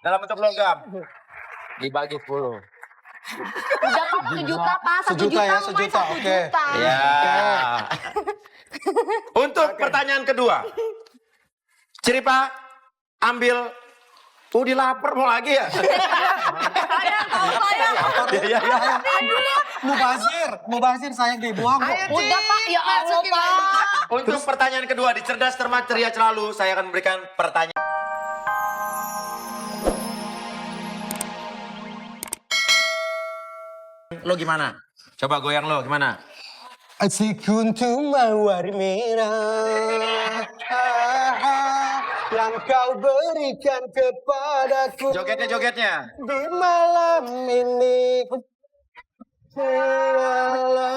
dalam bentuk logam. Dibagi 10. Udah Pak, 1 juta Pak, 1 juta ya, lumayan, 1 juta, 1 oke. juta. Ya. Untuk pertanyaan kedua. Ciripa, ambil. Udah lapar mau lagi ya? Sayang, Iya. Mubazir sayang dibuang. udah Pak, ya Allah Pak. Untuk pertanyaan kedua di Cerdas Cermat Ceria Selalu, saya akan memberikan pertanyaan. Lo gimana? Coba goyang lo gimana? Asik untuk mawar merah yang kau berikan kepadaku. Jogetnya. Di malam ini. La la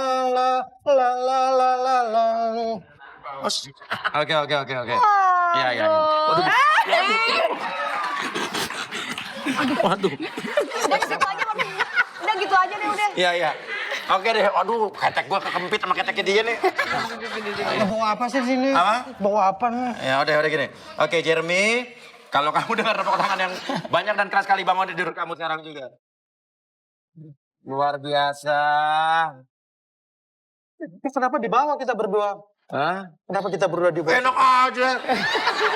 la la la la. Oke. Iya. Waduh. Udah gitu aja Pak. Udah gitu aja deh udah. Iya. Oke deh, aduh ketek gua kekempit sama keteknya dia nih. Bawa apa sih sini? Apa? Bawa apa nih? Ya udah gini. Oke Jeremy, kalau kamu dengar tepuk tangan yang banyak dan keras kali bangun tidur kamu sekarang juga. Luar biasa. Kenapa dibawa kita berdua? Hah? Kenapa kita berdua dibawa? Enak aja.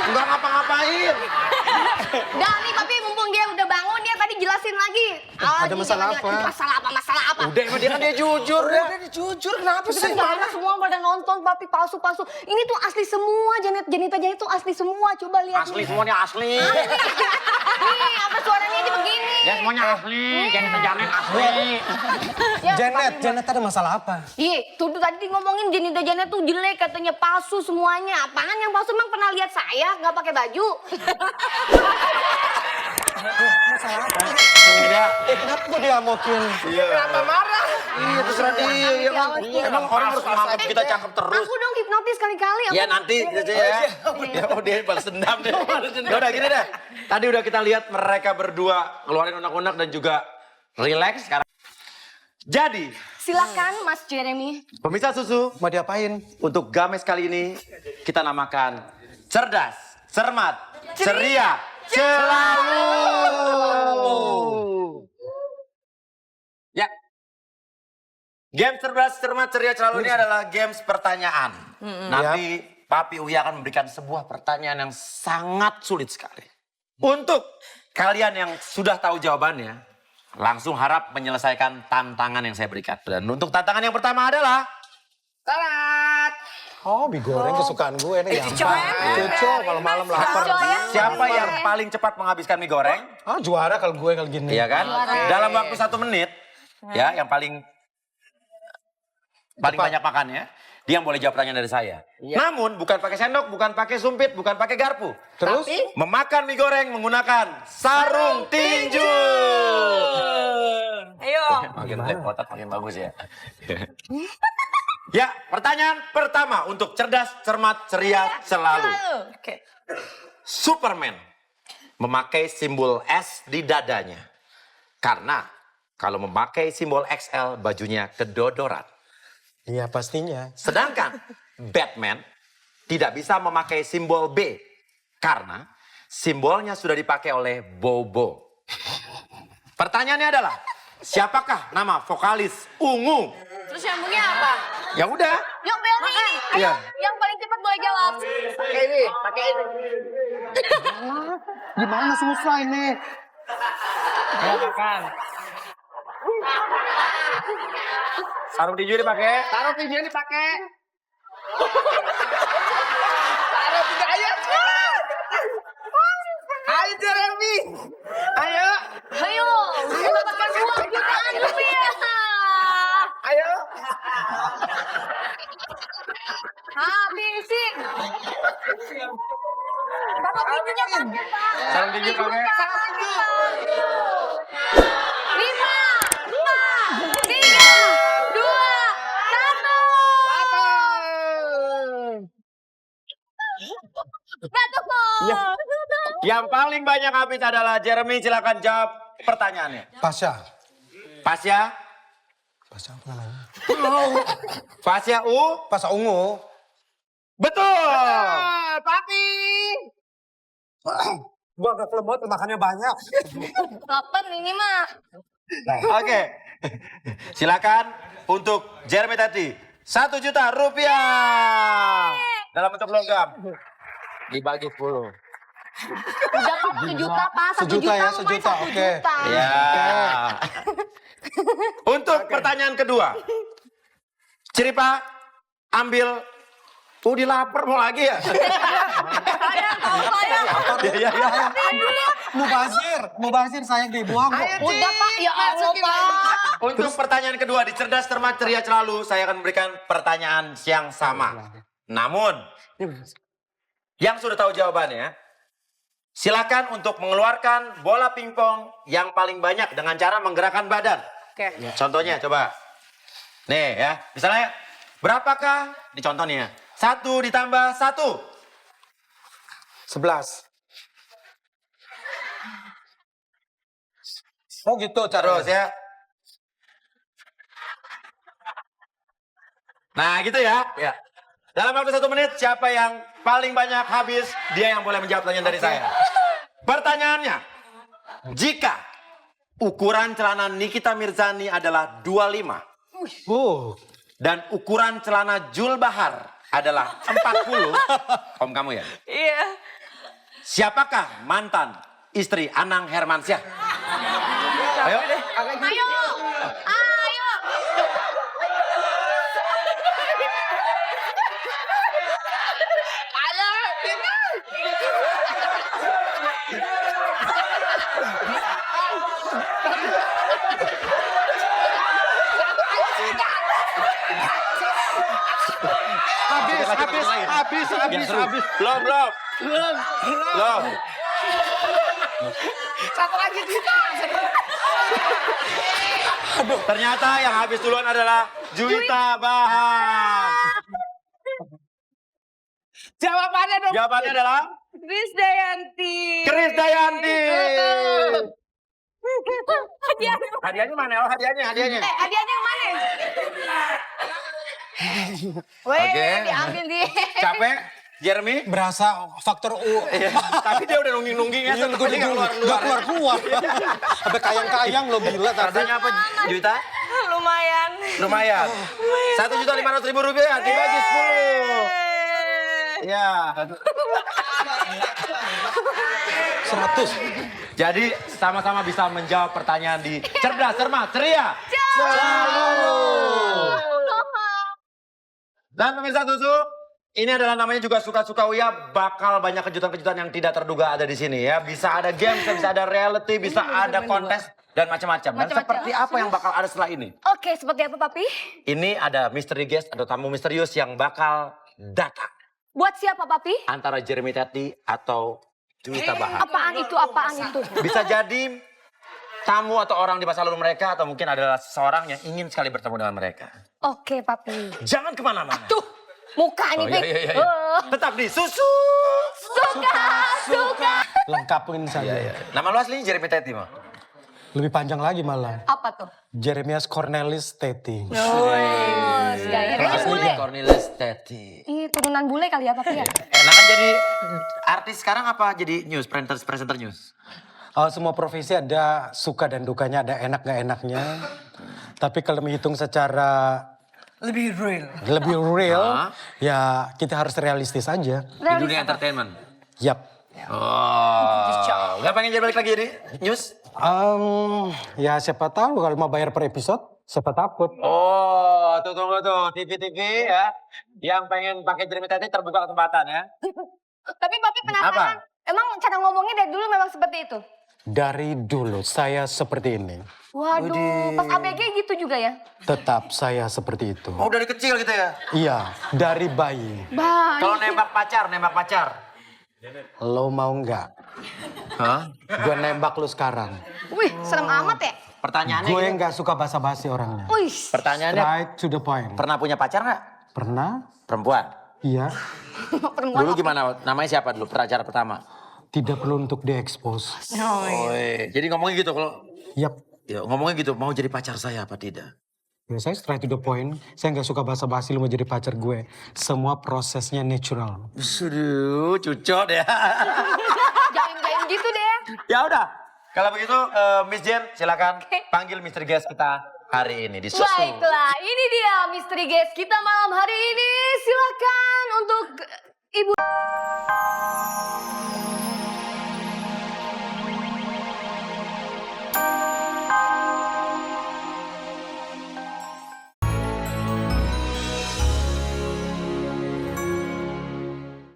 Enggak ngapa-ngapain. Udah nih tapi mumpung dia udah bangun dia tadi jelasin lagi. Ada masalah apa? Masalah apa? Udah emang dia kan dia jujur ya. Udah jujur, kenapa Itu kan banyak semua pada nonton papi palsu-palsu. Ini tuh asli semua, Janita tuh asli semua. Coba lihat. Asli semuanya asli. Nih, apa suaranya aja begini. Ya semuanya asli. Jangan Janet asli. Ya, Janet ada masalah apa? Iya, tuh tadi ngomongin Janet tuh jelek katanya palsu semuanya. Apaan yang palsu emang pernah lihat saya nggak pakai baju? Masalah apa? Iya. Kenapa gue diamokin? Iya. Kenapa marah? Iya terserah dia. Ya kan? Emang orang harus menganggap kita cakep terus. Aku dong hipnotis kali-kali. Ya nanti gitu ya. Ya dia balas dendam deh. Ya udah gini deh. Tadi udah kita lihat mereka berdua ngeluarin unek-unek dan juga relax sekarang. Jadi, Silakan Mas Jeremy. pemirsa susu, Mau diapain? untuk Games kali ini kita namakan Cerdas, Cermat, Ceria, Selalu. Ya. Game Cerdas, Cermat, Ceria, Selalu ini adalah games pertanyaan. Nanti Papi Uya akan memberikan sebuah pertanyaan yang sangat sulit sekali. Untuk kalian yang sudah tahu jawabannya, langsung harap menyelesaikan tantangan yang saya berikan. Dan untuk tantangan yang pertama adalah salat. Oh, mie goreng kesukaan gue nih. Cuco. Kalau malam lapar. Siapa yang paling cepat menghabiskan mie goreng? Ah, juara kalau gue kalau gini. Iya kan? Dalam waktu 1 menit, ya yang paling banyak makannya, dia yang boleh jawab pertanyaan dari saya. Namun bukan pakai sendok, bukan pakai sumpit, bukan pakai garpu. Terus? Memakan mie goreng menggunakan sarung tinju. Ayo. Makin otak makin bagus ya. Ya, pertanyaan pertama untuk Cerdas, Cermat, Ceria, Selalu. Oke. Superman memakai simbol S di dadanya. Karena kalau memakai simbol XL bajunya kedodoran. Iya, pastinya. Sedangkan Batman tidak bisa memakai simbol B. Karena simbolnya sudah dipakai oleh Bobo. Pertanyaannya adalah, siapakah nama vokalis Ungu? Terus nyambungnya apa? Ya udah. Yuk Belmi ini. Ayo, Iya. yang paling cepat boleh jawab. Pakai ini. Gimana susah ini? Ya makan. Sarung tinju dipakai. Taruh tinjunya dipakai. Taruh tiga ayo. Ayo Jeremy. Ayo. Ayo, mendapatkan uang jutaan rupiah. Ayo. Habisi. Bapak tinjunya pakai, Pak. Sarung tinju pakai. Sarung tinju. 5, 4, 3, 2, 1. Jatuh, Ya. Yang paling banyak habis adalah Jeremy. Silakan jawab pertanyaannya. Pasha. Pasya. Pasha apa namanya? Pasya U. Pasha ungu. Betul. Papi. Gua agak lemot, makannya banyak. Lapar ini mah. Oke. Silakan untuk Jeremy Teti. 1 juta rupiah. Dalam bentuk logam. Dibagi 10. Udah Pak, 1 juta Pak, 1 Sejuta ya, lumayan, sejuta, 1 oke. juta. Ya. Untuk pertanyaan kedua. Ciripa, ambil. Udah lapar mau lagi ya? Iya. Mubazir sayang dibuang. Udah Pak, ya Allah Pak. Untuk pertanyaan kedua di Cerdas Cermat Ceria Selalu, saya akan memberikan pertanyaan yang sama. Namun, yang sudah tahu jawabannya, silakan untuk mengeluarkan bola pingpong yang paling banyak dengan cara menggerakkan badan. Oke. Contohnya coba. Nih ya, misalnya berapakah? Di contohnya 1 ditambah 1. 11. Oh gitu Terus ya. Nah gitu ya. Ya. Dalam waktu 1 menit, siapa yang paling banyak habis, dia yang boleh menjawab pertanyaan dari saya. Pertanyaannya, jika ukuran celana Nikita Mirzani adalah 25 dan ukuran celana Jul Bahar adalah 40, om kamu ya? Iya. Siapakah mantan istri Anang Hermansyah? Ayo. Ayo. Ayo. Habis. Belum. Satu lagi kita. Ternyata yang habis duluan adalah Juwita Bahar. Jawabannya dong. Jawabannya adalah Krisdayanti. Krisdayanti. Hadiahnya. Hadiahnya mana? Oh, hadiahnya. Hadiahnya yang mana? Weh, Oke. diambil dia. Capek, Jeremy? Berasa faktor U. Iya, tapi dia udah nungging-nungging ya, tetap aja nggak keluar-keluar. Sampai kayang-kayang lo gila tadi. Rasanya apa, Juwita? Lumayan. 1.500.000 rupiah, dibagi 10. Ya. 100. Jadi sama-sama bisa menjawab pertanyaan di Cerdas Cermat Ceria Selalu. Dan pemirsa Susu, ini adalah namanya juga Suka-Suka Uya, bakal banyak kejutan-kejutan yang tidak terduga ada di sini ya. Bisa ada games, bisa ada reality, bisa ada kontes dan macam-macam. Dan seperti apa yang bakal ada setelah ini? Oke, seperti apa Papi? Ini ada mystery guest atau tamu misterius yang bakal datang Buat siapa Papi? antara Jeremy Teti atau Juwita Bahar. Apaan itu? Bisa jadi tamu atau orang di masa lalu mereka atau mungkin adalah seseorang yang ingin sekali bertemu dengan mereka. Oke Papi. Jangan kemana-mana. Tuh, muka nih, Pi. Iya. Oh. Tetap di Susu. Suka. Lengkapin saja. Nama lu aslinya Jeremy Teti mah? Lebih panjang lagi malah. Apa tuh? Jeremias Cornelis Teti. Gayanya bule. Cornelis Teti. Ini turunan bule kali ya Papi ya? Enakan jadi artis sekarang apa jadi news, presenter news? Semua profesi ada suka dan dukanya, ada enak gak enaknya. Tapi kalau menghitung secara Lebih real. ya kita harus realistis aja. Di dunia entertainment. Yap. Oh, gak pengen jadi balik lagi jadi news? Ya siapa tahu kalau mau bayar per episode, siapa takut. Oh, tunggu tuh, TV-TV ya. Yang pengen pakai Jeremy Teti terbuka kesempatan ya. Tapi Papi penasaran. Apa? Emang cara ngomongnya dari dulu memang seperti itu? Dari dulu saya seperti ini. Waduh, pas ABG gitu juga ya? Tetap saya seperti itu. Oh, dari kecil gitu ya? Iya, dari bayi. Baik. Kalau nembak pacar. Lo mau nggak? Hah? Gue nembak lu sekarang. Wih, serem amat ya? Pertanyaannya Gue gini. nggak suka basa-basi orangnya. Wih, Pertanyaannya, Right to the point. pernah punya pacar nggak? Pernah? Perempuan? Iya. perempuan. Dulu gimana? Namanya siapa dulu? Pacar pertama? Tidak perlu untuk diekspos. Oh, Oh, jadi ngomongnya gitu kalau... Yap. Ya, ngomongnya gitu, mau jadi pacar saya apa tidak? Ya, saya straight to the point. Saya nggak suka basa-basi lu mau jadi pacar gue. Semua prosesnya natural. Sudah, cucot ya. jaim gitu deh. Ya udah. Kalau begitu Miss Jen silakan panggil Mr. Guest kita hari ini di Susu. Baiklah, ini dia misteri guest kita malam hari ini. Silakan untuk